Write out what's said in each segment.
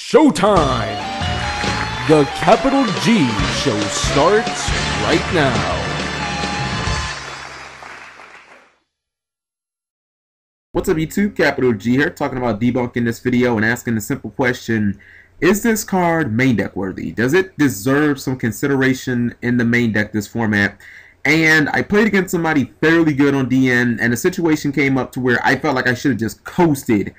Showtime! The Capital G show starts right now. What's up YouTube, Capital G here, talking about Debunk in this video and asking the simple question, is this card main deck worthy? Does it deserve some consideration in the main deck this format? And I played against somebody fairly good on DN, and the situation came up to where I felt like I should have just coasted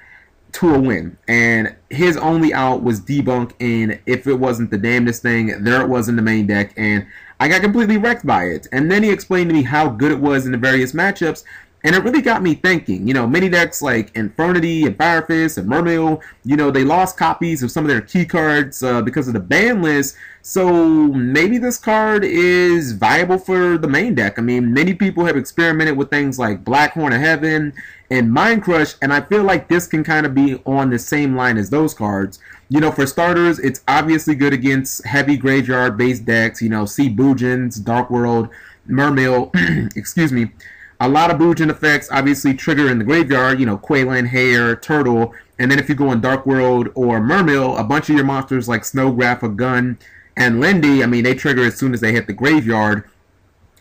to a win, and his only out was Debunk, and if it wasn't the damnedest thing, there it was in the main deck, and I got completely wrecked by it. And then he explained to me how good it was in the various matchups, and it really got me thinking. You know, many decks like Infernity and Fire Fist and Mermail, you know, they lost copies of some of their key cards because of the ban list. So maybe this card is viable for the main deck. I mean, many people have experimented with things like Black Horn of Heaven and Mind Crush, and I feel like this can kind of be on the same line as those cards. You know, for starters, it's obviously good against heavy graveyard-based decks. You know, see Boojins, Dark World, Mermail, excuse me. A lot of Boojin effects obviously trigger in the graveyard, you know, Quayland, Hare, Turtle, and then if you go in Dark World or Mermail, a bunch of your monsters like Snowgraph, a Gun, and Lindy, I mean, they trigger as soon as they hit the graveyard.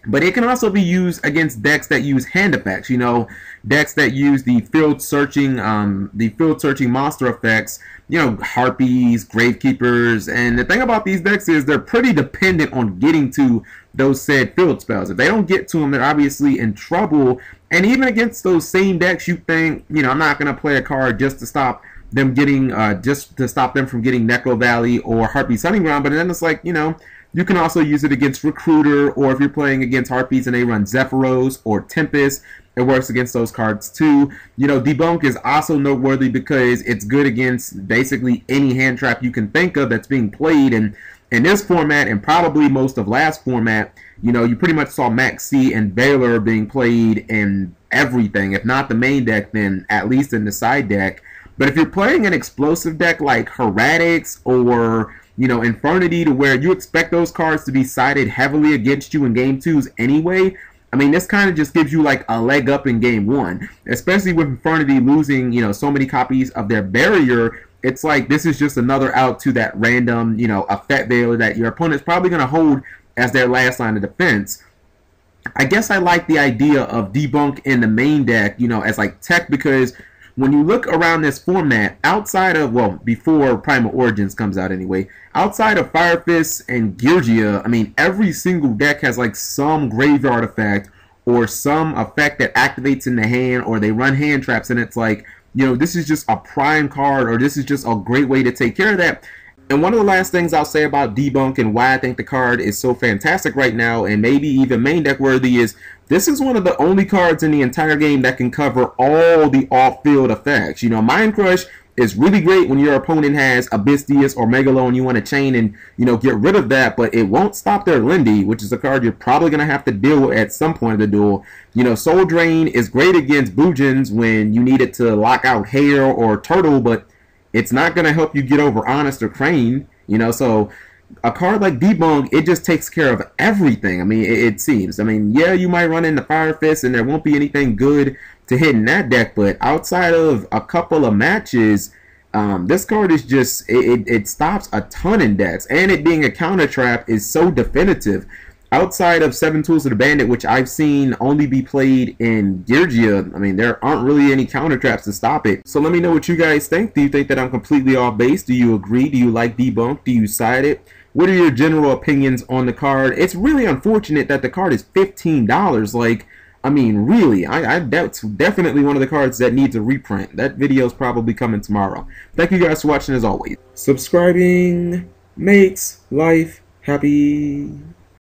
But it can also be used against decks that use hand effects, you know, decks that use the field searching monster effects, you know, Harpies, Gravekeepers. And the thing about these decks is they're pretty dependent on getting to those said field spells. If they don't get to them, they're obviously in trouble. And even against those same decks, you think, you know, I'm not going to play a card just to stop them getting, from getting Necro Valley or Harpy's Hunting Ground. But then it's like, you know, you can also use it against Recruiter, or if you're playing against Harpies and they run Zephyros or Tempest, it works against those cards too. You know, Debunk is also noteworthy because it's good against basically any hand trap you can think of that's being played. And in this format, and probably most of last format, you know, you pretty much saw Max C and Baylor being played in everything. If not the main deck, then at least in the side deck. But if you're playing an explosive deck like Heretics or, you know, Infernity, to where you expect those cards to be sided heavily against you in game twos anyway, I mean, this kind of just gives you like a leg up in game one, especially with Infernity losing, you know, so many copies of their barrier. It's like this is just another out to that random, you know, effect veiler that your opponent's probably going to hold as their last line of defense. I guess I like the idea of Debunk in the main deck, you know, as like tech, because when you look around this format, outside of, well, before Primal Origins comes out anyway, outside of Fire Fist and Georgia, I mean, every single deck has like some graveyard effect or some effect that activates in the hand, or they run hand traps, and it's like, you know, this is just a prime card, or this is just a great way to take care of that. And one of the last things I'll say about Debunk and why I think the card is so fantastic right now, and maybe even main deck worthy, is this is one of the only cards in the entire game that can cover all the off-field effects. You know, Mind Crush is really great when your opponent has Abystheus or Megalo and you want to chain and, you know, get rid of that, but it won't stop their Lindy, which is a card you're probably going to have to deal with at some point of the duel. You know, Soul Drain is great against Boojins when you need it to lock out Hare or Turtle, but it's not going to help you get over Honest or Crane, you know. So a card like Debunk, it just takes care of everything. I mean, it seems. I mean, yeah, you might run into Fire Fist and there won't be anything good to hit in that deck, but outside of a couple of matches, this card is just, it stops a ton in decks, and it being a counter trap is so definitive. Outside of 7 Tools of the Bandit, which I've seen only be played in Georgia, I mean, there aren't really any counter traps to stop it. So let me know what you guys think. Do you think that I'm completely off base? Do you agree? Do you like Debunk? Do you side it? What are your general opinions on the card? It's really unfortunate that the card is $15. Like, I mean, really, that's definitely one of the cards that needs a reprint. That video is probably coming tomorrow. Thank you guys for watching as always. Subscribing makes life happy.